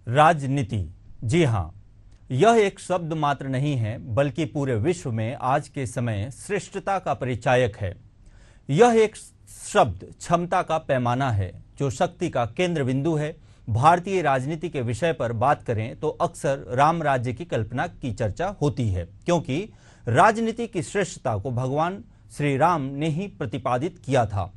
राजनीति, जी हाँ, यह एक शब्द मात्र नहीं है बल्कि पूरे विश्व में आज के समय श्रेष्ठता का परिचायक है। यह एक शब्द क्षमता का पैमाना है जो शक्ति का केंद्र बिंदु है। भारतीय राजनीति के विषय पर बात करें तो अक्सर राम राज्य की कल्पना की चर्चा होती है, क्योंकि राजनीति की श्रेष्ठता को भगवान श्री राम ने ही प्रतिपादित किया था,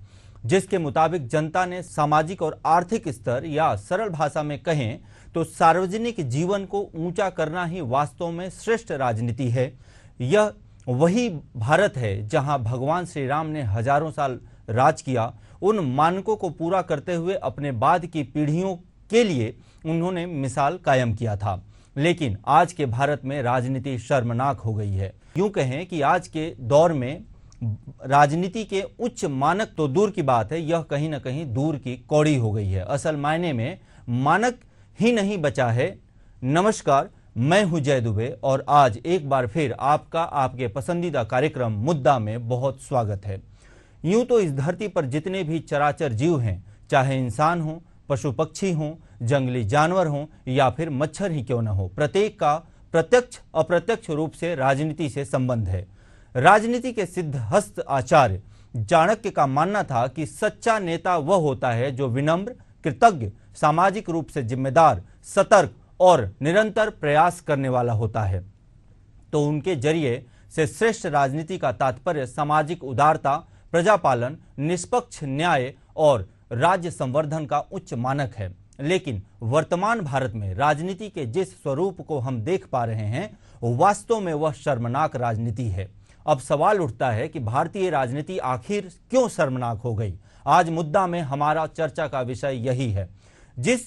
जिसके मुताबिक जनता ने सामाजिक और आर्थिक स्तर या सरल भाषा में कहें तो सार्वजनिक जीवन को ऊंचा करना ही वास्तव में श्रेष्ठ राजनीति है। यह वही भारत है जहां भगवान श्री राम ने हजारों साल राज किया। उन मानकों को पूरा करते हुए अपने बाद की पीढ़ियों के लिए उन्होंने मिसाल कायम किया था। लेकिन आज के भारत में राजनीति शर्मनाक हो गई है। यूं कहें कि आज के दौर में राजनीति के उच्च मानक तो दूर की बात है, यह कहीं ना कहीं दूर की कौड़ी हो गई है। असल मायने में मानक ही नहीं बचा है। नमस्कार, मैं हूं जय दुबे और आज एक बार फिर आपका आपके पसंदीदा कार्यक्रम मुद्दा में बहुत स्वागत है। यूं तो इस धरती पर जितने भी चराचर जीव हैं, चाहे इंसान हो, पशु पक्षी हो, जंगली जानवर हो या फिर मच्छर ही क्यों न हो, प्रत्येक का प्रत्यक्ष अप्रत्यक्ष रूप से राजनीति से संबंध है। राजनीति के सिद्धहस्त आचार्य चाणक्य का मानना था कि सच्चा नेता वह होता है जो विनम्र, कृतज्ञ, सामाजिक रूप से जिम्मेदार, सतर्क और निरंतर प्रयास करने वाला होता है। तो उनके जरिए से श्रेष्ठ राजनीति का तात्पर्य सामाजिक उदारता, प्रजापालन, निष्पक्ष न्याय और राज्य संवर्धन का उच्च मानक है। लेकिन वर्तमान भारत में राजनीति के जिस स्वरूप को हम देख पा रहे हैं, वास्तव में वह शर्मनाक राजनीति है। अब सवाल उठता है कि भारतीय राजनीति आखिर क्यों शर्मनाक हो गई। आज मुद्दा में हमारा चर्चा का विषय यही है। जिस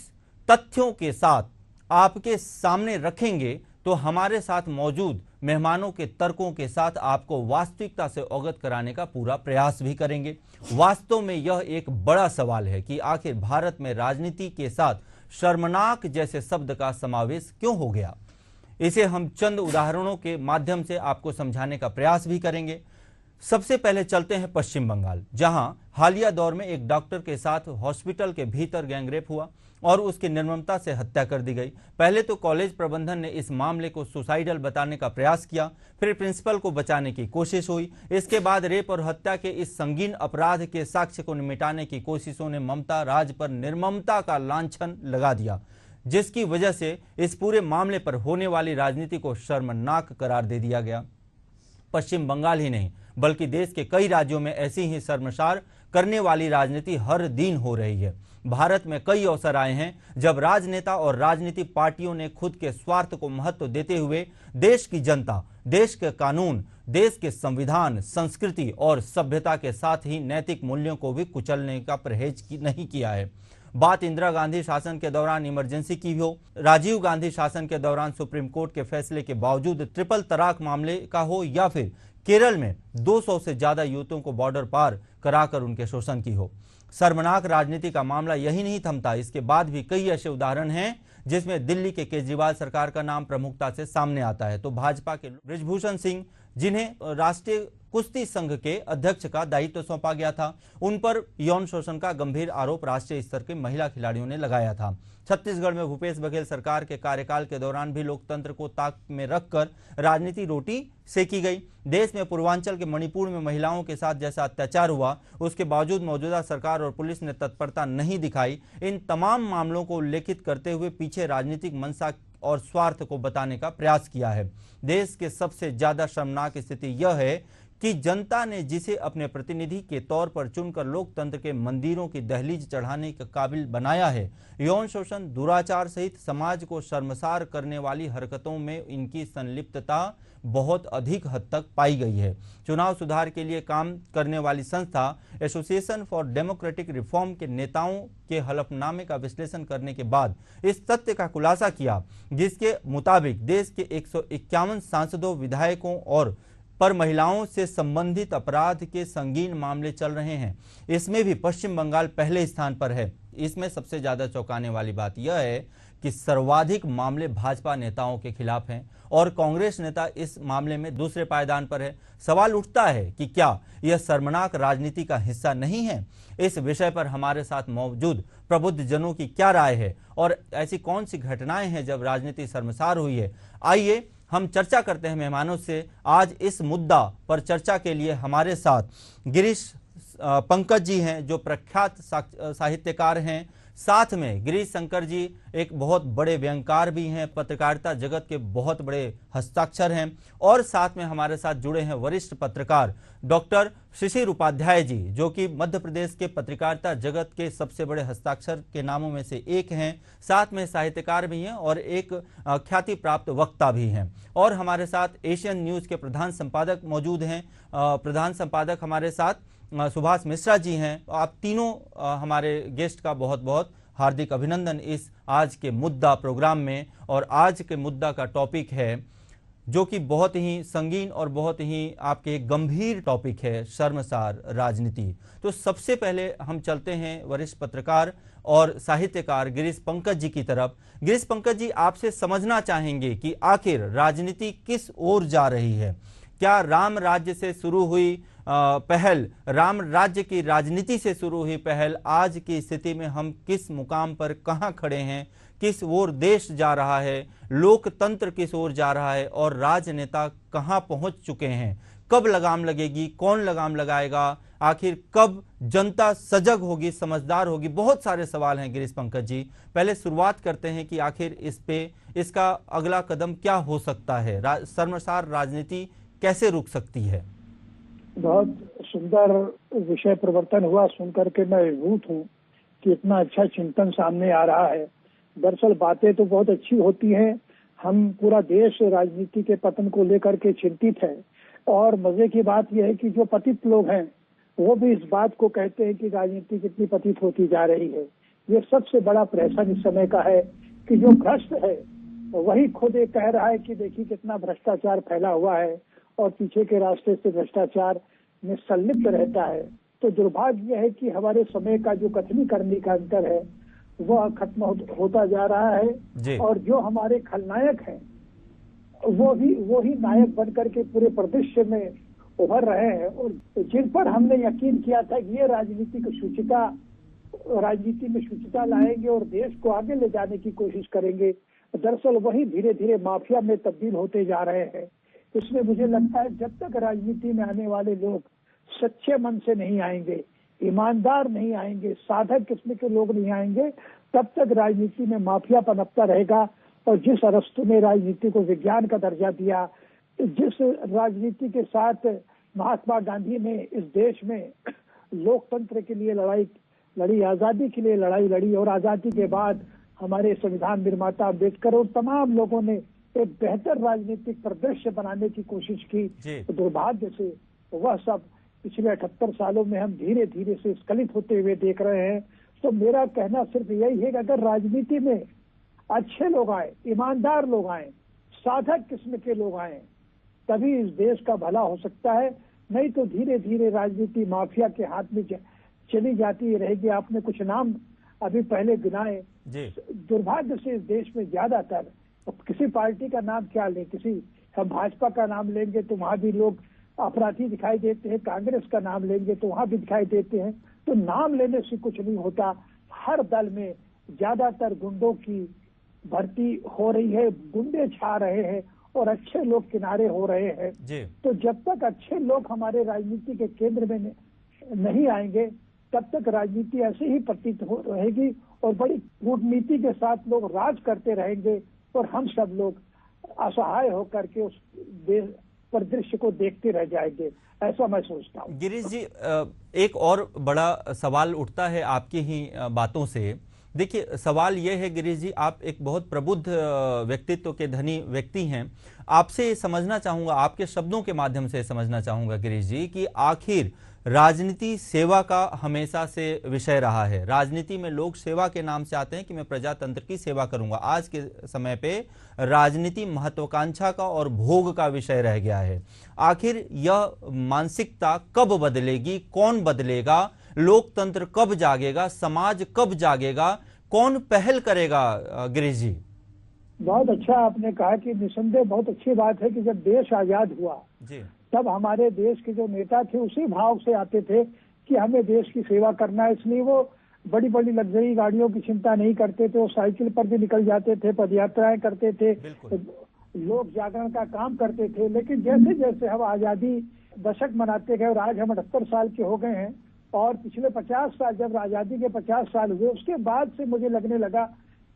तथ्यों के साथ आपके सामने रखेंगे तो हमारे साथ मौजूद मेहमानों के तर्कों के साथ आपको वास्तविकता से अवगत कराने का पूरा प्रयास भी करेंगे। वास्तव में यह एक बड़ा सवाल है कि आखिर भारत में राजनीति के साथ शर्मनाक जैसे शब्द का समावेश क्यों हो गया। इसे हम चंद उदाहरणों के माध्यम से आपको समझाने का प्रयास भी करेंगे। सबसे पहले चलते हैं पश्चिम बंगाल, जहां हालिया दौर में एक डॉक्टर के साथ हॉस्पिटल के भीतर गैंगरेप हुआ और उसकी निर्ममता से हत्या कर दी गई। पहले तो कॉलेज प्रबंधन ने इस मामले को सुसाइडल बताने का प्रयास किया, फिर प्रिंसिपल को बचाने की कोशिश हुई। इसके बाद रेप और हत्या के इस संगीन अपराध के साक्ष्य को मिटाने की कोशिशों ने ममता राज पर निर्ममता का लांछन लगा दिया, जिसकी वजह से इस पूरे मामले पर होने वाली राजनीति को शर्मनाक करार दे दिया गया। पश्चिम बंगाल ही नहीं बल्कि देश के कई राज्यों में ऐसी ही शर्मसार करने वाली राजनीति हर दिन हो रही है। भारत में कई अवसर आए हैं जब राजनेता और राजनीतिक पार्टियों ने खुद के स्वार्थ को महत्व देते हुए देश की जनता, देश के कानून, देश के संविधान, संस्कृति और सभ्यता के साथ ही नैतिक मूल्यों को भी कुचलने का परहेज नहीं किया है। बात इंदिरा गांधी शासन के दौरान इमरजेंसी की हो, राजीव गांधी शासन के दौरान सुप्रीम कोर्ट के फैसले के बावजूद ट्रिपल तलाक मामले का हो या फिर केरल में 200 से ज्यादा युवकों को बॉर्डर पार कराकर उनके शोषण की हो। शर्मनाक राजनीति का मामला यही नहीं थमता। इसके बाद भी कई ऐसे उदाहरण हैं जिसमें दिल्ली के केजरीवाल सरकार का नाम प्रमुखता से सामने आता है। तो भाजपा के बृजभूषण सिंह, जिन्हें राष्ट्रीय कुश्ती संघ के अध्यक्ष का दायित्व सौंपा गया था, उन पर यौन शोषण का गंभीर आरोप राष्ट्रीय स्तर के महिला खिलाड़ियों ने लगाया था। छत्तीसगढ़ में भूपेश बघेल सरकार के कार्यकाल के दौरान भी लोकतंत्र को ताक में रखकर राजनीति रोटी सेकी गई। देश में पूर्वांचल के मणिपुर में महिलाओं के साथ जैसा अत्याचार हुआ, उसके बावजूद मौजूदा सरकार और पुलिस ने तत्परता नहीं दिखाई। इन तमाम मामलों को उल्लेखित करते हुए पीछे राजनीतिक मंशा और स्वार्थ को बताने का प्रयास किया है। देश के सबसे ज्यादा शर्मनाक स्थिति यह है कि जनता ने जिसे अपने प्रतिनिधि के तौर पर चुनकर लोकतंत्र के मंदिरों की दहलीज चढ़ाने के काबिल बनाया है, यौन शोषण, दुराचार सहित समाज को शर्मसार करने वाली हरकतों में इनकी संलिप्तता बहुत अधिक हद तक पाई गई है। चुनाव सुधार के लिए काम करने वाली संस्था एसोसिएशन फॉर डेमोक्रेटिक रिफॉर्म के नेताओं के हलफनामे का विश्लेषण करने के बाद इस तथ्य का खुलासा किया, जिसके मुताबिक देश के 151 सांसदों, विधायकों और पर महिलाओं से संबंधित अपराध के संगीन मामले चल रहे हैं। इसमें भी पश्चिम बंगाल पहले स्थान पर है। इसमें सबसे ज्यादा चौंकाने वाली बात यह है कि सर्वाधिक मामले भाजपा नेताओं के खिलाफ हैं और कांग्रेस नेता इस मामले में दूसरे पायदान पर है। सवाल उठता है कि क्या यह शर्मनाक राजनीति का हिस्सा नहीं है? इस विषय पर हमारे साथ मौजूद प्रबुद्ध जनों की क्या राय है और ऐसी कौन सी घटनाएं हैं जब राजनीति शर्मसार हुई है? आइए हम चर्चा करते हैं मेहमानों से। आज इस मुद्दा पर चर्चा के लिए हमारे साथ गिरीश पंकज जी हैं, जो प्रख्यात साहित्यकार हैं। साथ में गिरीश शंकर जी एक बहुत बड़े व्यंगकार भी हैं, पत्रकारिता जगत के बहुत बड़े हस्ताक्षर हैं। और साथ में हमारे साथ जुड़े हैं वरिष्ठ पत्रकार डॉक्टर शिशिर उपाध्याय जी, जो कि मध्य प्रदेश के पत्रकारिता जगत के सबसे बड़े हस्ताक्षर के नामों में से एक हैं। साथ में साहित्यकार भी हैं और एक ख्याति प्राप्त वक्ता भी हैं। और हमारे साथ एशियन न्यूज के प्रधान संपादक मौजूद हैं। प्रधान संपादक हमारे साथ सुभाष मिश्रा जी हैं। आप तीनों हमारे गेस्ट का बहुत बहुत हार्दिक अभिनंदन इस आज के मुद्दा प्रोग्राम में। और आज के मुद्दा का टॉपिक है जो कि बहुत ही संगीन और बहुत ही आपके गंभीर टॉपिक है, शर्मसार राजनीति। तो सबसे पहले हम चलते हैं वरिष्ठ पत्रकार और साहित्यकार गिरीश पंकज जी की तरफ। गिरीश पंकज जी, आपसे समझना चाहेंगे कि आखिर राजनीति किस ओर जा रही है? क्या राम राज्य से शुरू हुई पहल, राम राज्य की राजनीति से शुरू हुई पहल, आज की स्थिति में हम किस मुकाम पर कहां खड़े हैं, किस ओर देश जा रहा है, लोकतंत्र किस ओर जा रहा है और राजनेता कहां पहुंच चुके हैं? कब लगाम लगेगी, कौन लगाम लगाएगा, आखिर कब जनता सजग होगी, समझदार होगी? बहुत सारे सवाल हैं गिरीश पंकज जी। पहले शुरुआत करते हैं कि आखिर इसका अगला कदम क्या हो सकता है? शर्मसार राजनीति कैसे रुक सकती है? बहुत सुंदर विषय प्रवर्तन हुआ, सुनकर के मैं अभिभूत हूँ कि इतना अच्छा चिंतन सामने आ रहा है। दरअसल बातें तो बहुत अच्छी होती हैं, हम पूरा देश राजनीति के पतन को लेकर के चिंतित है। और मजे की बात यह है कि जो पतित लोग हैं वो भी इस बात को कहते हैं कि राजनीति कितनी पतित होती जा रही है। ये सबसे बड़ा प्रहसन इस समय का है कि जो भ्रष्ट है वही खुद ये कह रहा है कि देखिए कितना भ्रष्टाचार फैला हुआ है और पीछे के रास्ते से भ्रष्टाचार में संलिप्त रहता है। तो दुर्भाग्य यह है कि हमारे समय का जो कथनी करनी का अंतर है वह खत्म होता जा रहा है और जो हमारे खलनायक हैं वो ही नायक बनकर के पूरे परिदृश्य में उभर रहे हैं। और जिन पर हमने यकीन किया था कि ये राजनीति में शुचिता लाएंगे और देश को आगे ले जाने की कोशिश करेंगे, दरअसल वही धीरे धीरे माफिया में तब्दील होते जा रहे हैं। इसमें मुझे लगता है जब तक राजनीति में आने वाले लोग सच्चे मन से नहीं आएंगे, ईमानदार नहीं आएंगे, साधक किस्म के लोग नहीं आएंगे, तब तक राजनीति में माफिया पनपता रहेगा। और जिस अरस्तु ने राजनीति को विज्ञान का दर्जा दिया, जिस राजनीति के साथ महात्मा गांधी ने इस देश में लोकतंत्र के लिए लड़ाई लड़ी, आजादी के लिए लड़ाई लड़ी और आजादी के बाद हमारे संविधान निर्माता अम्बेडकर और तमाम लोगों ने एक बेहतर राजनीतिक परिदृश्य बनाने की कोशिश की, तो दुर्भाग्य से वह सब पिछले 78 सालों में हम धीरे धीरे से स्खलित होते हुए देख रहे हैं। तो मेरा कहना सिर्फ यही है कि अगर राजनीति में अच्छे लोग आए, ईमानदार लोग आए, साधक किस्म के लोग आए, तभी इस देश का भला हो सकता है। नहीं तो धीरे धीरे राजनीति माफिया के हाथ में चली जाती रहेगी। आपने कुछ नाम अभी पहले गिनाए, दुर्भाग्य से इस देश में ज्यादातर किसी पार्टी का नाम क्या लें, हम भाजपा का नाम लेंगे तो वहां भी लोग अपराधी दिखाई देते हैं, कांग्रेस का नाम लेंगे तो वहां भी दिखाई देते हैं। तो नाम लेने से कुछ नहीं होता। हर दल में ज्यादातर गुंडों की भर्ती हो रही है, गुंडे छा रहे हैं और अच्छे लोग किनारे हो रहे हैं। तो जब तक अच्छे लोग हमारे राजनीति के केंद्र में नहीं आएंगे तब तक राजनीति ऐसे ही प्रतीत हो रहेगी और बड़ी कूटनीति के साथ लोग राज करते रहेंगे और हम सब लोग असहाय होकर के उस परिदृश्य को देखते रह जाएंगे, ऐसा मैं सोचता हूँ। गिरीश जी, एक और बड़ा सवाल उठता है आपकी ही बातों से। देखिए, सवाल यह है गिरीश जी, आप एक बहुत प्रबुद्ध व्यक्तित्व के धनी व्यक्ति हैं। आपसे समझना चाहूंगा, आपके शब्दों के माध्यम से समझना चाहूंगा गिरीश जी, कि आखिर राजनीति सेवा का हमेशा से विषय रहा है। राजनीति में लोग सेवा के नाम से आते हैं कि मैं प्रजातंत्र की सेवा करूंगा। आज के समय पे राजनीति महत्वाकांक्षा का और भोग का विषय रह गया है। आखिर यह मानसिकता कब बदलेगी? कौन बदलेगा? लोकतंत्र कब जागेगा? समाज कब जागेगा? कौन पहल करेगा गिरीश जी? बहुत अच्छा आपने कहा कि निसंदेह बहुत अच्छी बात है कि जब देश आजाद हुआ जी, तब हमारे देश के जो नेता थे उसी भाव से आते थे कि हमें देश की सेवा करना है, इसलिए वो बड़ी बड़ी लग्जरी गाड़ियों की चिंता नहीं करते थे। वो साइकिल पर भी निकल जाते थे, पदयात्राएं करते थे, लोक जागरण का काम करते थे। लेकिन जैसे जैसे हम आजादी दशक मनाते गए और आज हम 78 साल के हो गए हैं और पिछले 50 साल, जब आजादी के 50 साल हुए उसके बाद से मुझे लगने लगा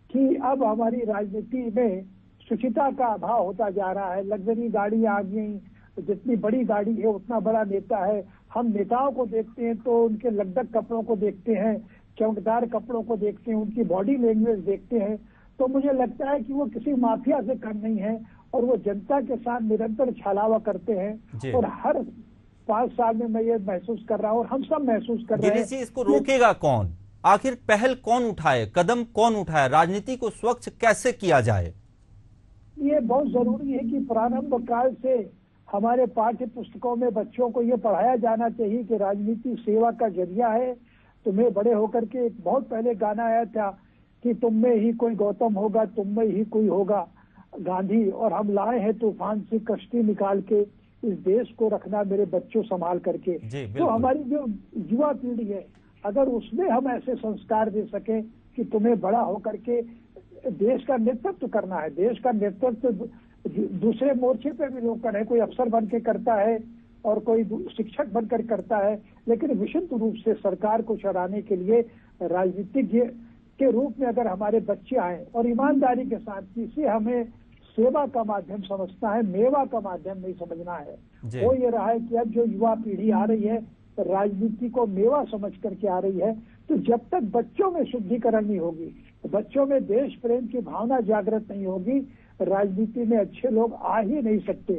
कि अब हमारी राजनीति में शुचिता का अभाव होता जा रहा है। लग्जरी गाड़ियां आ गई, जितनी बड़ी गाड़ी है उतना बड़ा नेता है। हम नेताओं को देखते हैं तो उनके लग्जक कपड़ों को देखते हैं, चमकदार कपड़ों को देखते हैं, उनकी बॉडी लैंग्वेज देखते हैं, तो मुझे लगता है कि वो किसी माफिया से कम नहीं है और वो जनता के साथ निरंतर छलावा करते हैं। और हर 5 साल में मैं ये महसूस कर रहा हूँ और हम सब महसूस कर रहे हैं। इसको रोकेगा कौन? आखिर पहल कौन उठाए, कदम कौन उठाए, राजनीति को स्वच्छ कैसे किया जाए? ये बहुत जरूरी है कि प्रारंभ काल से हमारे पाठ्य पुस्तकों में बच्चों को ये पढ़ाया जाना चाहिए कि राजनीति सेवा का जरिया है। तुम्हें बड़े होकर के बहुत पहले गाना आया था कि तुम में ही कोई गौतम होगा, तुम में ही कोई होगा गांधी, और हम लाए हैं तूफान से कश्ती निकाल के, इस देश को रखना मेरे बच्चों संभाल करके। तो हमारी जो युवा पीढ़ी है, अगर उसमें हम ऐसे संस्कार दे सकें कि तुम्हें बड़ा होकर के देश का नेतृत्व करना है, देश का नेतृत्व दूसरे मोर्चे पे भी लोग करें, कोई अफसर बन के करता है और कोई शिक्षक बनकर करता है, लेकिन विशुद्ध रूप से सरकार को चलाने के लिए राजनीतिज्ञ के रूप में अगर हमारे बच्चे आए और ईमानदारी के साथ, किसी हमें सेवा का माध्यम समझना है, मेवा का माध्यम नहीं समझना है। वो ये रहा है कि अब जो युवा पीढ़ी आ रही है राजनीति को मेवा समझ करके आ रही है, तो जब तक बच्चों में शुद्धिकरण नहीं होगी, बच्चों में देश प्रेम की भावना जागृत नहीं होगी, राजनीति में अच्छे लोग आ ही नहीं सकते।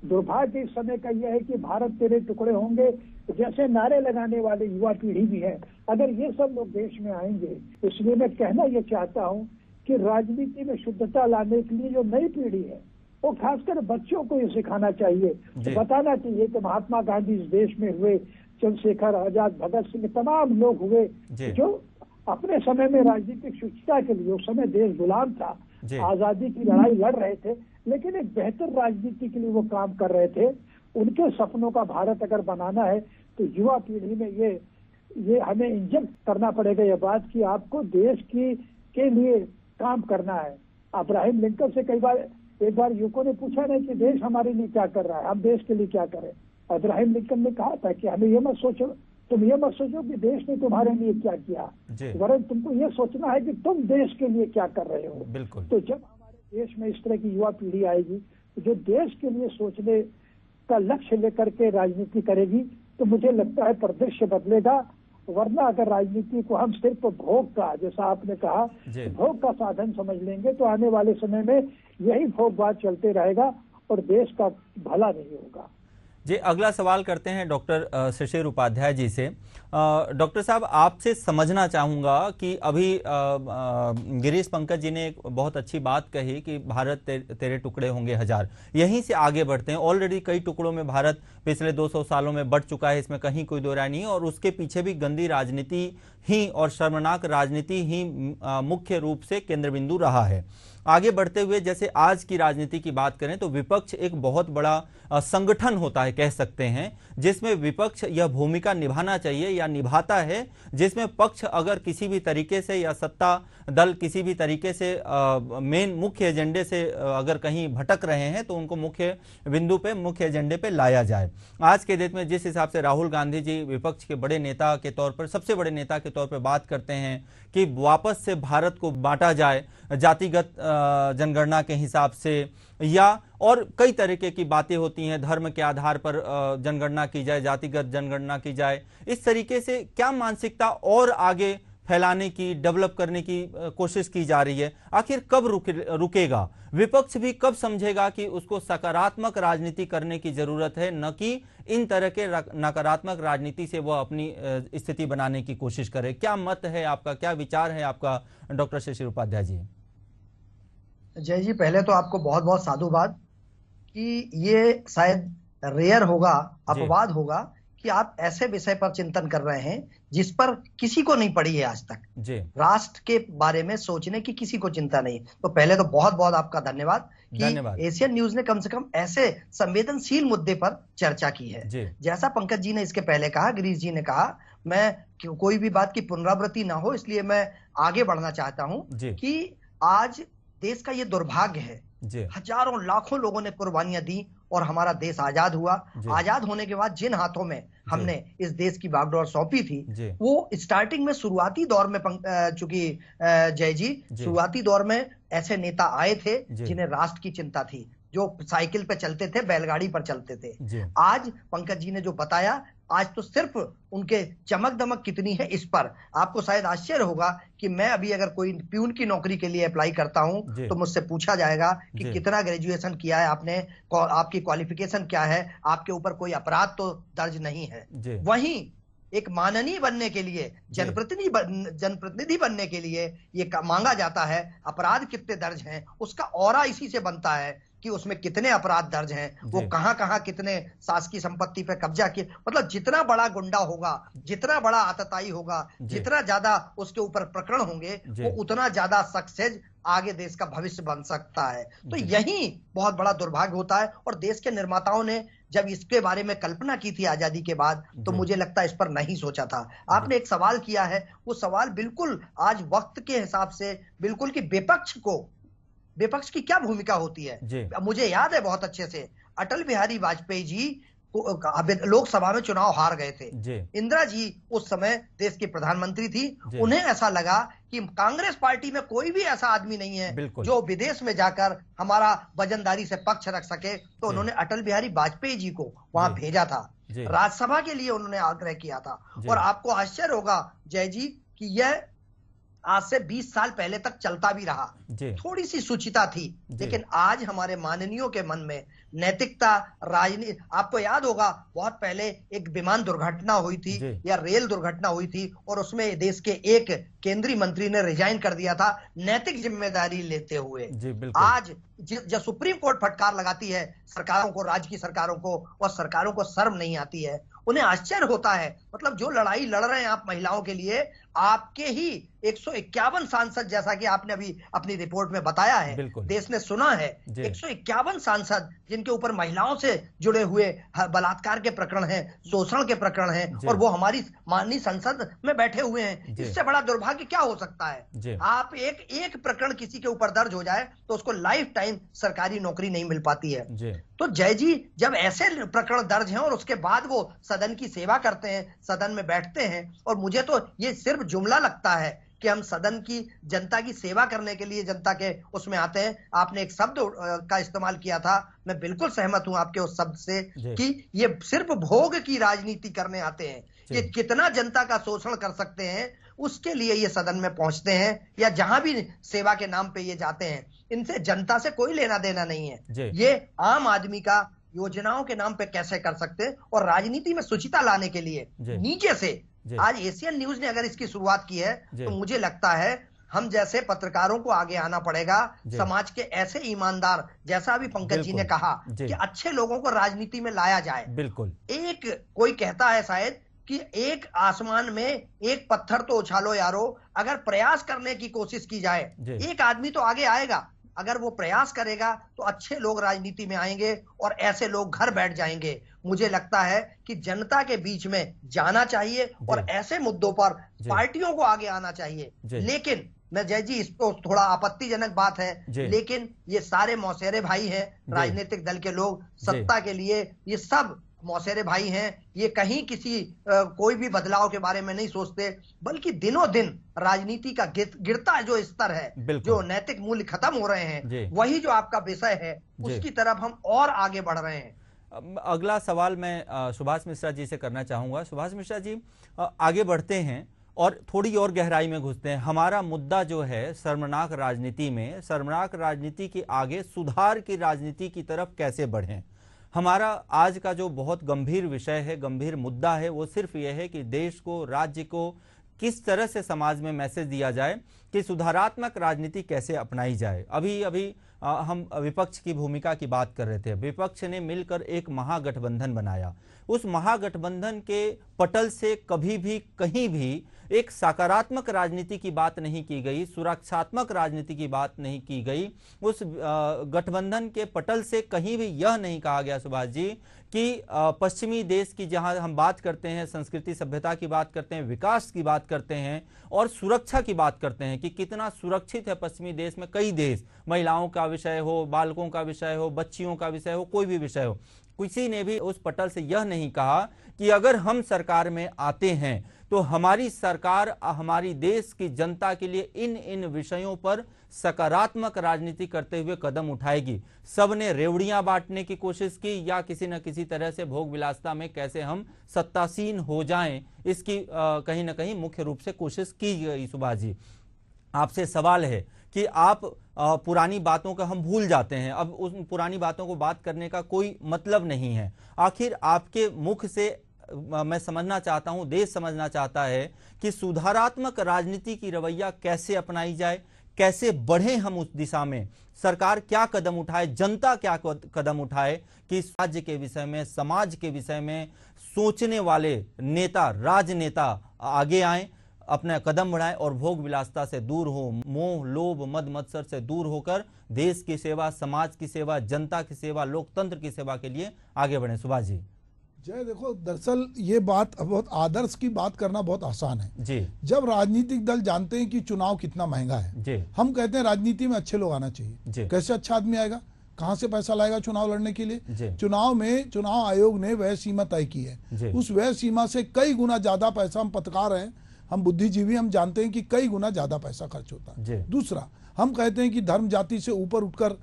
दुर्भाग्य इस समय का यह है कि भारत तेरे टुकड़े होंगे जैसे नारे लगाने वाले युवा पीढ़ी भी है। अगर ये सब लोग देश में आएंगे, इसलिए मैं कहना ये चाहता हूँ कि राजनीति में शुद्धता लाने के लिए जो नई पीढ़ी है वो खासकर बच्चों को ये सिखाना चाहिए, बताना चाहिए कि महात्मा गांधी इस देश में हुए, चंद्रशेखर आजाद, भगत सिंह, तमाम लोग हुए जो अपने समय में राजनीतिक शुचिता के लिए, उस समय देश गुलाम था, आजादी की लड़ाई लड़ रहे थे, लेकिन एक बेहतर राजनीति के लिए वो काम कर रहे थे। उनके सपनों का भारत अगर बनाना है तो युवा पीढ़ी में ये हमें इंजेक्ट करना पड़ेगा ये बात कि आपको देश की के लिए काम करना है। अब्राहम लिंकन से एक बार युवकों ने पूछा नहीं कि देश हमारे लिए क्या कर रहा है, हम देश के लिए क्या करें। अब्राहम लिंकन ने कहा था कि हमें ये मत सोचो, तुम ये मत सोचो कि देश ने तुम्हारे लिए क्या किया, वरन तुमको ये सोचना है कि तुम देश के लिए क्या कर रहे हो। तो जब हमारे देश में इस तरह की युवा पीढ़ी आएगी जो देश के लिए सोचने का लक्ष्य लेकर के राजनीति करेगी, तो मुझे लगता है परिदृश्य बदलेगा। वरना अगर राजनीति को हम सिर्फ भोग का, जैसा आपने कहा, भोग का साधन समझ लेंगे तो आने वाले समय में यही भोगवाद चलते रहेगा और देश का भला नहीं होगा। जी, अगला सवाल करते हैं डॉक्टर शिशिर उपाध्याय जी से। डॉक्टर साहब, आपसे समझना चाहूँगा कि अभी गिरीश पंकज जी ने एक बहुत अच्छी बात कही कि भारत तेरे टुकड़े होंगे हजार। यहीं से आगे बढ़ते हैं। ऑलरेडी कई टुकड़ों में भारत पिछले 200 सालों में बढ़ चुका है, इसमें कहीं कोई दो राय नहीं है, और उसके पीछे भी गंदी राजनीति ही और शर्मनाक राजनीति ही मुख्य रूप से केंद्र बिंदु रहा है। आगे बढ़ते हुए जैसे आज की राजनीति की बात करें तो विपक्ष एक बहुत बड़ा संगठन होता है, कह सकते हैं, जिसमें विपक्ष यह भूमिका निभाना चाहिए या निभाता है, जिसमें पक्ष अगर किसी भी तरीके से या सत्ता दल किसी भी तरीके से मेन मुख्य एजेंडे से अगर कहीं भटक रहे हैं तो उनको मुख्य बिंदु पे, मुख्य एजेंडे पे लाया जाए। आज के डेट में जिस हिसाब से राहुल गांधी जी विपक्ष के बड़े नेता के तौर पर, सबसे बड़े नेता के तौर पर बात करते हैं कि वापस से भारत को बांटा जाए जातिगत जनगणना के हिसाब से, या और कई तरीके की बातें होती हैं, धर्म के आधार पर जनगणना की जाए, जातिगत जनगणना की जाए। इस तरीके से क्या मानसिकता और आगे फैलाने की, डेवलप करने की कोशिश की जा रही है? आखिर कब रुकेगा? विपक्ष भी कब समझेगा कि उसको सकारात्मक राजनीति करने की जरूरत है, न कि इन तरह के नकारात्मक राजनीति से वह अपनी स्थिति बनाने की कोशिश करे? क्या मत है आपका, क्या विचार है आपका डॉक्टर शिशिर उपाध्याय जी? जय जी, पहले तो आपको बहुत बहुत साधुवाद कि ये शायद रेयर होगा, अपवाद होगा कि आप ऐसे विषय पर चिंतन कर रहे हैं जिस पर किसी को नहीं पड़ी है आज तक। जी राष्ट्र के बारे में सोचने की किसी को चिंता नहीं। तो पहले तो बहुत बहुत आपका धन्यवाद कि एशियन न्यूज ने कम से कम ऐसे संवेदनशील मुद्दे पर चर्चा की है। जैसा पंकज जी ने इसके पहले कहा, गिरीश जी ने कहा, मैं कोई भी बात की पुनरावृत्ति ना हो इसलिए मैं आगे बढ़ना चाहता हूं कि आज देश का ये दुर्भाग्य है, हजारों लाखों लोगों ने कुर्बानियां दी और हमारा देश आजाद हुआ। आजाद होने के बाद जिन हाथों में हमने इस देश की बागडोर सौंपी थी, वो स्टार्टिंग में शुरुआती दौर में चूंकि जय जी शुरुआती दौर में ऐसे नेता आए थे जिन्हें राष्ट्र की चिंता थी, जो साइकिल पे चलते थे, बैलगाड़ी पर चलते थे। आज पंकज जी ने जो बताया, आज तो सिर्फ उनके चमक दमक कितनी है इस पर आपको शायद आश्चर्य होगा कि मैं अभी अगर कोई प्यून की नौकरी के लिए अप्लाई करता हूं तो मुझसे पूछा जाएगा कि कितना ग्रेजुएशन किया है आपने, आपकी क्वालिफिकेशन क्या है, आपके ऊपर कोई अपराध तो दर्ज नहीं है। वहीं एक माननीय बनने के लिए, जनप्रतिनिधि बनने के लिए ये मांगा जाता है अपराध कितने दर्ज हैं, उसका औरा इसी से बनता है कि उसमें कितने अपराध दर्ज हैं, वो कहां कितने शासकीय संपत्ति पे कब्जा किए। मतलब जितना बड़ा गुंडा होगा, जितना बड़ा आतताई होगा, जितना ज्यादा उसके ऊपर प्रकरण होंगे, वो उतना ज्यादा सक्सेस आगे देश का भविष्य बन सकता है। तो यही बहुत बड़ा दुर्भाग्य होता है। और देश के निर्माताओं ने जब इसके बारे में कल्पना की थी आजादी के बाद, तो मुझे लगता है इस पर नहीं सोचा था। आपने एक सवाल किया है, वो सवाल बिल्कुल आज वक्त के हिसाब से बिल्कुल कि विपक्ष की क्या भूमिका होती है। मुझे याद है बहुत अच्छे से, अटल बिहारी वाजपेयी जी लोकसभा में चुनाव हार गए थे। इंदिरा जी उस समय देश की प्रधानमंत्री थी। उन्हें ऐसा लगा कि कांग्रेस पार्टी में कोई भी ऐसा आदमी नहीं है जो विदेश में जाकर हमारा वजनदारी से पक्ष रख सके, तो उन्होंने अटल बिहारी वाजपेयी जी को वहां भेजा था। राज्यसभा के लिए उन्होंने आग्रह किया था। और आपको आश्चर्य होगा जय जी कि यह आज से 20 साल पहले तक चलता भी रहा। थोड़ी सी सुचिता थी, लेकिन आज हमारे माननीयों के मन में नैतिकता, राजनीति, आपको याद होगा बहुत पहले एक विमान दुर्घटना हुई थी या रेल दुर्घटना हुई थी और उसमें देश के एक केंद्रीय मंत्री ने रिजाइन कर दिया था नैतिक जिम्मेदारी लेते हुए। आज जब सुप्रीम कोर्ट फटकार लगाती है सरकारों को, राज्य की सरकारों को, और सरकारों को शर्म नहीं आती है, उन्हें आश्चर्य होता है। मतलब जो लड़ाई लड़ रहे हैं आप महिलाओं के लिए, आपके ही 151 सांसद, जैसा कि आपने अभी अपनी रिपोर्ट में बताया है, देश ने सुना है 151 सांसद जिनके ऊपर महिलाओं से जुड़े हुए बलात्कार के प्रकरण हैं, शोषण के प्रकरण हैं, और वो हमारी माननीय संसद में बैठे हुए हैं। इससे बड़ा दुर्भाग्य क्या हो सकता है। आप एक प्रकरण किसी के ऊपर दर्ज हो जाए तो उसको लाइफ टाइम सरकारी नौकरी नहीं मिल पाती है। तो जय जी जब ऐसे प्रकरण दर्ज हैं और उसके बाद वो सदन की सेवा करते हैं, सदन में बैठते हैं, और मुझे तो ये सिर्फ जुमला लगता है कि हम सदन की जनता की सेवा करने के लिए जनता के उसमें आते हैं। आपने एक शब्द का इस्तेमाल किया था, मैं बिल्कुल सहमत हूं आपके उस शब्द से कि ये सिर्फ भोग की राजनीति करने आते हैं। ये कितना जनता का शोषण कर सकते हैं उसके लिए ये सदन में पहुंचते हैं, या जहां भी सेवा के नाम पे ये जाते हैं। इनसे जनता से कोई लेना देना नहीं है। ये आम आदमी का योजनाओं के नाम पे कैसे कर सकते हैं, और राजनीति में शुचिता लाने के लिए नीचे से आज एशियन न्यूज ने अगर इसकी शुरुआत की है, तो मुझे लगता है हम जैसे पत्रकारों को आगे आना पड़ेगा। समाज के ऐसे ईमानदार, जैसा अभी पंकज जी ने कहा कि अच्छे लोगों को राजनीति में लाया जाए। बिल्कुल, एक कोई कहता है शायद कि एक आसमान में एक पत्थर तो उछालो यारो, अगर प्रयास करने की कोशिश की जाए एक आदमी तो आगे आएगा। अगर वो प्रयास करेगा तो अच्छे लोग राजनीति में आएंगे और ऐसे लोग घर बैठ जाएंगे। मुझे लगता है कि जनता के बीच में जाना चाहिए और ऐसे मुद्दों पर पार्टियों को आगे आना चाहिए। लेकिन मैं जय जी, इस पर थोड़ा आपत्तिजनक बात है, लेकिन ये सारे मौसेरे भाई हैं, राजनीतिक दल के लोग, सत्ता के लिए ये सब मौसेरे भाई हैं। ये कहीं किसी कोई भी बदलाव के बारे में नहीं सोचते, बल्कि दिनों दिन राजनीति का गिरता जो स्तर है, जो नैतिक मूल्य खत्म हो रहे हैं, वही जो आपका विषय है उसकी तरफ हम और आगे बढ़ रहे हैं। अगला सवाल मैं सुभाष मिश्रा जी से करना चाहूंगा। सुभाष मिश्रा जी, आगे बढ़ते हैं और थोड़ी और गहराई में घुसते हैं। हमारा मुद्दा जो है शर्मनाक राजनीति में, शर्मनाक राजनीति के आगे सुधार की राजनीति की तरफ कैसे बढ़ें। हमारा आज का जो बहुत गंभीर विषय है, गंभीर मुद्दा है, वो सिर्फ यह है कि देश को, राज्य को किस तरह से समाज में मैसेज दिया जाए कि सुधारात्मक राजनीति कैसे अपनाई जाए। अभी अभी हम विपक्ष की भूमिका की बात कर रहे थे। विपक्ष ने मिलकर एक महागठबंधन बनाया। उस महागठबंधन के पटल से कभी भी कहीं भी एक सकारात्मक राजनीति की बात नहीं की गई, सुरक्षात्मक राजनीति की बात नहीं की गई। उस गठबंधन के पटल से कहीं भी यह नहीं कहा गया सुभाष जी कि पश्चिमी देश की जहां हम बात करते हैं, संस्कृति सभ्यता की बात करते हैं, विकास की बात करते हैं और सुरक्षा की बात करते हैं कि कितना सुरक्षित है पश्चिमी देश में कई देश, महिलाओं का विषय हो, बालकों का विषय हो, बच्चियों का विषय हो, कोई भी विषय हो, किसी ने भी उस पटल से यह नहीं कहा कि अगर हम सरकार में आते हैं तो हमारी सरकार हमारी देश की जनता के लिए इन इन विषयों पर सकारात्मक राजनीति करते हुए कदम उठाएगी। सबने रेवड़ियां बांटने की कोशिश की या किसी न किसी तरह से भोग विलासता में कैसे हम सत्तासीन हो जाएं, इसकी कहीं ना कहीं मुख्य रूप से कोशिश की गई। सुभाष जी, आपसे सवाल है कि आप पुरानी बातों का हम भूल जाते हैं, अब उन पुरानी बातों को बात करने का कोई मतलब नहीं है। आखिर आपके मुख से मैं समझना चाहता हूं, देश समझना चाहता है कि सुधारात्मक राजनीति की रवैया कैसे अपनाई जाए, कैसे बढ़े हम उस दिशा में, सरकार क्या कदम उठाए, जनता क्या कदम उठाए कि राज्य के विषय में, समाज के विषय में सोचने वाले नेता, राजनेता आगे आए, अपना कदम बढ़ाएं और भोग विलासता से दूर हो, मोह लोभ मद मत्सर से दूर होकर देश की सेवा, समाज की सेवा, जनता की सेवा, लोकतंत्र की सेवा के लिए आगे बढ़े। सुभाष जी। जय, देखो दरअसल ये बात बहुत आदर्श की बात करना बहुत आसान है जी। जब राजनीतिक दल जानते हैं कि चुनाव कितना महंगा है जी। हम कहते हैं राजनीति में अच्छे लोग आना चाहिए। कैसे अच्छा आदमी आएगा, कहां से पैसा लाएगा चुनाव लड़ने के लिए? चुनाव में चुनाव आयोग ने व्यय सीमा तय की है, उस व्यय सीमा से कई गुना ज्यादा पैसा हम पत्रकार हैं, हम बुद्धिजीवी, हम जानते हैं कि कई गुना ज्यादा पैसा खर्च होता है। दूसरा, हम कहते हैं कि धर्म जाति से ऊपर उठकर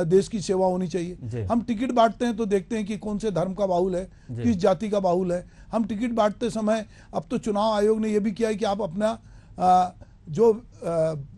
देश की सेवा होनी चाहिए। हम टिकट बांटते हैं तो देखते हैं कि कौन से धर्म का बाहुल है, किस जाति का बाहुल है। हम टिकट बांटते समय, अब तो चुनाव आयोग ने यह भी किया है कि आप अपना जो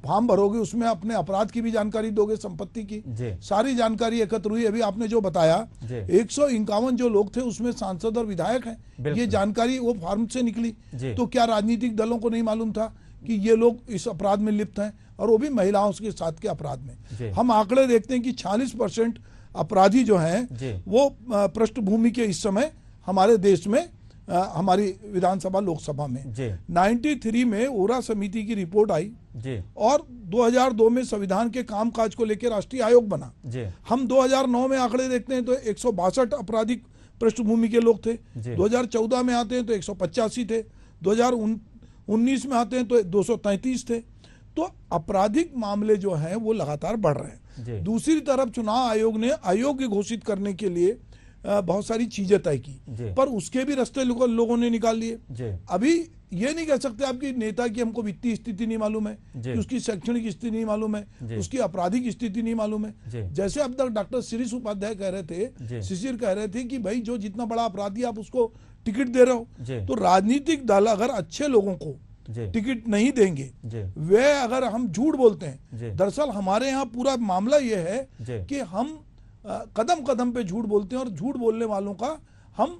फॉर्म भरोगे उसमें अपने अपराध की भी जानकारी दोगे, संपत्ति की सारी जानकारी एकत्र हुई। अभी आपने जो बताया 151 जो लोग थे उसमें सांसद और विधायक हैं, ये जानकारी वो फॉर्म से निकली। तो क्या राजनीतिक दलों को नहीं मालूम था कि ये लोग इस अपराध में लिप्त हैं, और वो भी महिलाओं के साथ के अपराध में? हम आंकड़े देखते हैं कि 40% अपराधी जो हैं वो पृष्ठभूमि के इस समय हमारे देश में, हमारी विधानसभा लोकसभा में 93 में ओरा समिति की रिपोर्ट आई और 2002 में संविधान के कामकाज को लेकर राष्ट्रीय आयोग बना। हम 2009 में आंकड़े देखते हैं तो 162 आपराधिक पृष्ठभूमि के लोग थे। 2014 में आते हैं तो 185 थे, 2019 में आते हैं तो 233 थे। तो आपराधिक मामले जो हैं वो लगातार बढ़ रहे हैं। दूसरी तरफ चुनाव आयोग ने अयोग्य घोषित करने के लिए बहुत सारी चीजें तय की, पर उसके भी रास्ते लोगों ने निकाल लिए। अभी ये नहीं कह सकते आपकी नेता की हमको वित्तीय स्थिति नहीं मालूम है, कि उसकी शैक्षणिक स्थिति नहीं मालूम है, उसकी आपराधिक स्थिति नहीं मालूम है। जैसे अब तक डॉक्टर शिरीष उपाध्याय कह रहे थे, शिशिर कह रहे थे कि भाई जो जितना बड़ा अपराधी आप उसको टिकट दे रहे हो। तो राजनीतिक दल अगर अच्छे लोगों को टिकट नहीं देंगे, वे अगर हम झूठ बोलते हैं, दरअसल हमारे यहाँ पूरा मामला यह है कि हम कदम कदम पे झूठ बोलते हैं और झूठ बोलने वालों का हम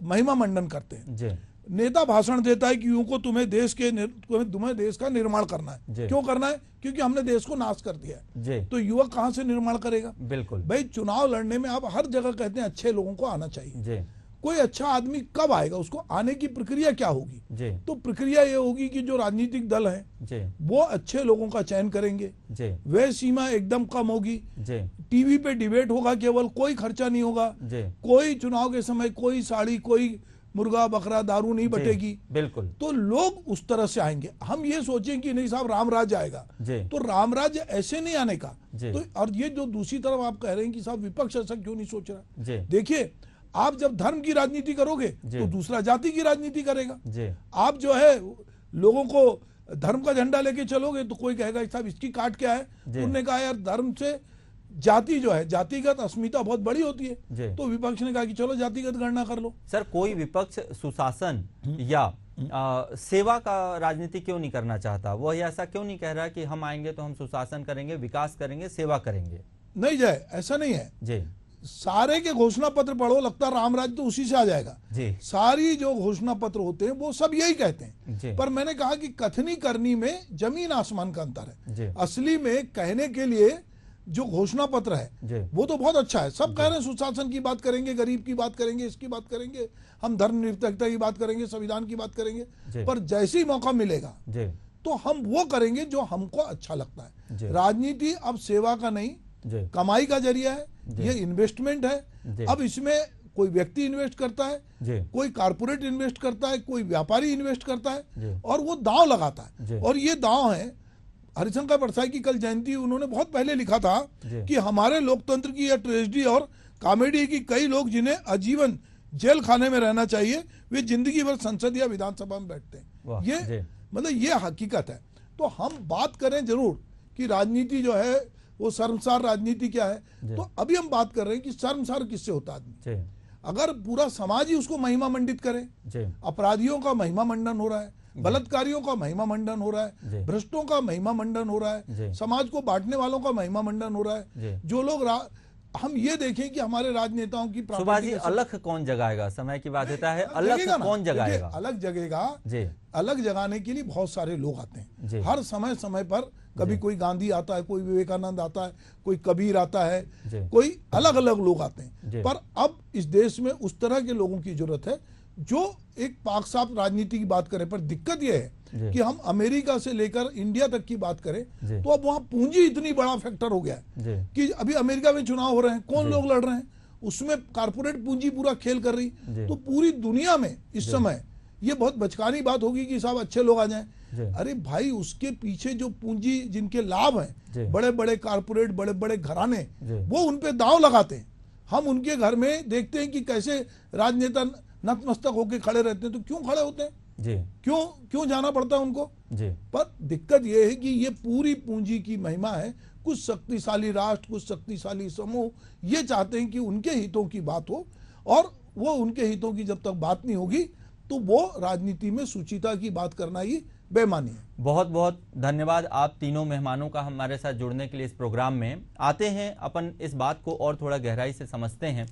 महिमा मंडन करते हैं। नेता भाषण देता है कि यूं तुम्हें देश का निर्माण करना है। क्यों करना है? क्योंकि हमने देश को नाश कर दिया है। तो युवक कहां से निर्माण करेगा? बिल्कुल भाई, चुनाव लड़ने में आप हर जगह कहते हैं अच्छे लोगों को आना चाहिए। कोई अच्छा आदमी कब आएगा, उसको आने की प्रक्रिया क्या होगी? तो प्रक्रिया ये होगी कि जो राजनीतिक दल हैं वो अच्छे लोगों का चयन करेंगे, वह सीमा एकदम कम होगी, टीवी पे डिबेट होगा, केवल कोई खर्चा नहीं होगा, कोई चुनाव के समय कोई साड़ी, कोई मुर्गा बकरा दारू नहीं बटेगी। बिल्कुल। तो लोग उस तरह से आएंगे। हम ये सोचें कि नहीं साहब रामराज आएगा, तो रामराज ऐसे नहीं आने का। तो और ये जो दूसरी तरफ आप कह रहे हैं कि साहब विपक्ष ऐसा क्यों नहीं सोच रहा, देखिए आप जब धर्म की राजनीति करोगे तो दूसरा जाति की राजनीति करेगा। आप जो है लोगों को धर्म का झंडा लेके चलोगे तो कोई कहेगा साहब इसकी काट क्या है। उन्होंने कहा यार धर्म से जाति जो है, जातिगत अस्मिता बहुत बड़ी होती है। तो विपक्ष ने कहा कि चलो जातिगत गणना कर लो। सर, कोई विपक्ष सुशासन या सेवा का राजनीति क्यों नहीं करना चाहता? वो ऐसा क्यों नहीं कह रहा कि हम आएंगे तो हम सुशासन करेंगे, विकास करेंगे, सेवा करेंगे? नहीं जाए, ऐसा नहीं है जी। सारे के घोषणा पत्र पढ़ो, लगता है रामराज तो उसी से आ जाएगा जी। सारी जो घोषणा पत्र होते हैं वो सब यही कहते हैं, पर मैंने कहा कि कथनी करनी में जमीन आसमान का अंतर है। असली में कहने के लिए जो घोषणा पत्र है वो तो बहुत अच्छा है, सब कह रहे हैं सुशासन की बात करेंगे, गरीब की बात करेंगे, इसकी बात करेंगे, हम धर्मनिरपेक्षता की बात करेंगे, संविधान की बात करेंगे, पर जैसे ही मौका मिलेगा तो हम वो करेंगे जो हमको अच्छा लगता है। राजनीति अब सेवा का नहीं, कमाई का जरिया है, ये इन्वेस्टमेंट है। अब इसमें कोई व्यक्ति इन्वेस्ट करता है, कोई कारपोरेट इन्वेस्ट करता है, कोई व्यापारी इन्वेस्ट करता है और वो दांव लगाता है। और ये दांव है, हरिशंकर परसाई की कल जयंती, उन्होंने बहुत पहले लिखा था कि हमारे लोकतंत्र की यह ट्रेजेडी और कॉमेडी है कि कई लोग जिन्हें आजीवन जेल खाने में रहना चाहिए, वे जिंदगी भर संसद या विधानसभा में बैठते हैं। ये मतलब ये हकीकत है। तो हम बात करें जरूर कि राजनीति जो है वो शर्मसार राजनीति क्या है, तो अभी हम बात कर रहे हैं कि शर्मसार किससे होता आदमी। अगर पूरा समाज ही उसको महिमा मंडित करे, अपराधियों का महिमा मंडन हो रहा है, बलात्कारियों का महिमा मंडन हो रहा है, भ्रष्टों का महिमा मंडन हो रहा है, समाज को बांटने वालों का महिमा मंडन हो रहा है, जो लोग हम ये देखें कि हमारे राजनेताओं की सुभाष जी अलग कौन जगाएगा, समय की बाध्यता है, अलग कौन जगाएगा? अलग जगेगा, अलग जगाने के लिए बहुत सारे लोग आते हैं हर समय समय पर। कभी कोई गांधी आता है, कोई विवेकानंद आता है, कोई कबीर आता है, कोई अलग अलग लोग आते हैं। पर अब इस देश में उस तरह के लोगों की जरूरत है जो एक पाक साफ राजनीति की बात करें। पर दिक्कत यह है कि हम अमेरिका से लेकर इंडिया तक की बात करें तो अब वहां पूंजी इतनी बड़ा फैक्टर हो गया है कि अभी अमेरिका में चुनाव हो रहे हैं, कौन लोग लड़ रहे हैं, उसमें कारपोरेट पूंजी पूरा खेल कर रही। तो पूरी दुनिया में इस समय ये बहुत बचकानी बात होगी कि साहब अच्छे लोग आ जाएं। अरे भाई, उसके पीछे जो पूंजी जिनके लाभ हैं, बड़े बड़े कारपोरेट, बड़े बड़े घराने, वो उन पे दांव लगाते हैं। हम उनके घर में देखते हैं कि कैसे राजनेता नतमस्तक होकर खड़े रहते हैं। तो क्यों खड़े होते हैं जी? क्यों जाना पड़ता है उनको जी? पर दिक्कत यह है कि ये पूरी पूंजी की महिमा है। कुछ शक्तिशाली राष्ट्र, कुछ शक्तिशाली समूह ये चाहते हैं कि उनके हितों की बात हो, और वो उनके हितों की जब तक बात नहीं होगी तो वो राजनीति में सुचिता की बात करना ही बेमानी है। बहुत बहुत धन्यवाद आप तीनों मेहमानों का हमारे साथ जुड़ने के लिए। इस प्रोग्राम में आते हैं, अपन इस बात को और थोड़ा गहराई से समझते हैं।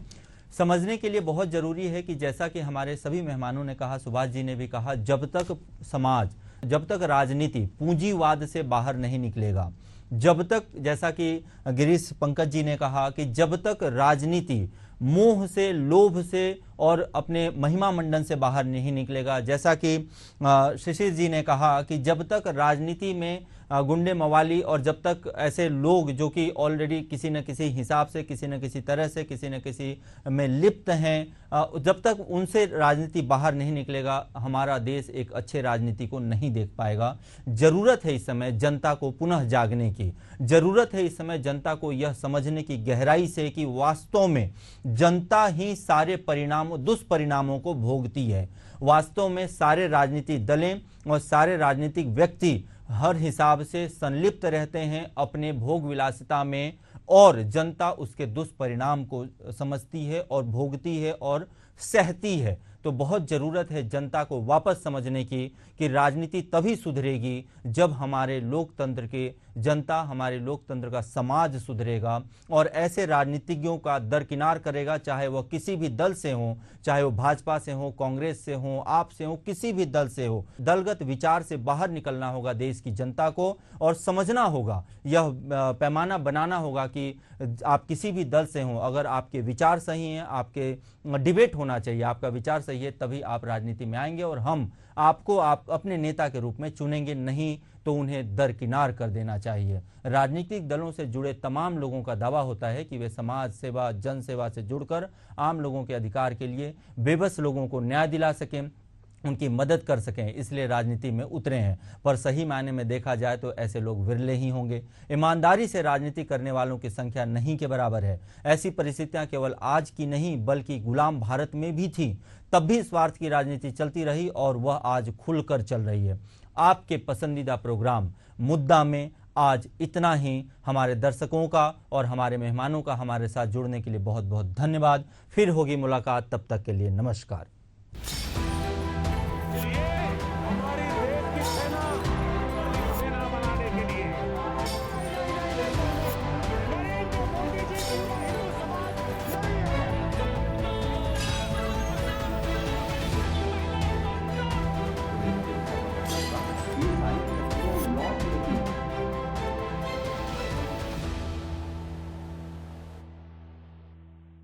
समझने के लिए बहुत जरूरी है कि जैसा कि हमारे सभी मेहमानों ने कहा, सुभाष जी ने भी कहा, जब तक समाज, जब तक राजनीति पूंजीवाद से बाहर नहीं निकलेगा, जब तक, जैसा कि गिरीश पंकज जी ने कहा कि जब तक राजनीति मोह से, लोभ से और अपने महिमा मंडन से बाहर नहीं निकलेगा, जैसा कि शिशिर जी ने कहा कि जब तक राजनीति में गुंडे मवाली और जब तक ऐसे लोग जो कि ऑलरेडी किसी न किसी हिसाब से, किसी न किसी तरह से, किसी न किसी में लिप्त हैं, जब तक उनसे राजनीति बाहर नहीं निकलेगा, हमारा देश एक अच्छे राजनीति को नहीं देख पाएगा। जरूरत है इस समय जनता को पुनः जागने की, जरूरत है इस समय जनता को यह समझने की गहराई से कि वास्तव में जनता ही सारे दुष्परिणामों को भोगती है। वास्तव में सारे राजनीतिक दलें और सारे राजनीतिक व्यक्ति हर हिसाब से संलिप्त रहते हैं अपने भोग विलासिता में, और जनता उसके दुष्परिणाम को समझती है और भोगती है और सहती है। तो बहुत जरूरत है जनता को वापस समझने की कि राजनीति तभी सुधरेगी जब हमारे लोकतंत्र के जनता, हमारे लोकतंत्र का समाज सुधरेगा और ऐसे राजनीतिज्ञों का दरकिनार करेगा, चाहे वह किसी भी दल से हो, चाहे वो भाजपा से हो, कांग्रेस से हो, आप से हो, किसी भी दल से हो। दलगत विचार से बाहर निकलना होगा देश की जनता को और समझना होगा, यह पैमाना बनाना होगा कि आप किसी भी दल से हो, अगर आपके विचार सही हैं, आपके डिबेट होना चाहिए, आपका विचार सही है, तभी आप राजनीति में आएंगे और हम आपको आप अपने नेता के रूप में चुनेंगे, नहीं तो उन्हें दरकिनार कर देना चाहिए। राजनीतिक दलों से जुड़े तमाम लोगों का दावा होता है कि वे समाज सेवा, जन सेवा से जुड़कर आम लोगों के अधिकार के लिए, बेबस लोगों को न्याय दिला सकें, उनकी मदद कर सकें, इसलिए राजनीति में उतरे हैं। पर सही मायने में देखा जाए तो ऐसे लोग विरले ही होंगे। ईमानदारी से राजनीति करने वालों की संख्या नहीं के बराबर है। ऐसी परिस्थितियां केवल आज की नहीं बल्कि गुलाम भारत में भी थी, तब भी स्वार्थ की राजनीति चलती रही और वह आज खुलकर चल रही है। आपके पसंदीदा प्रोग्राम मुद्दा में आज इतना ही। हमारे दर्शकों का और हमारे मेहमानों का हमारे साथ जुड़ने के लिए बहुत बहुत धन्यवाद। फिर होगी मुलाकात, तब तक के लिए नमस्कार।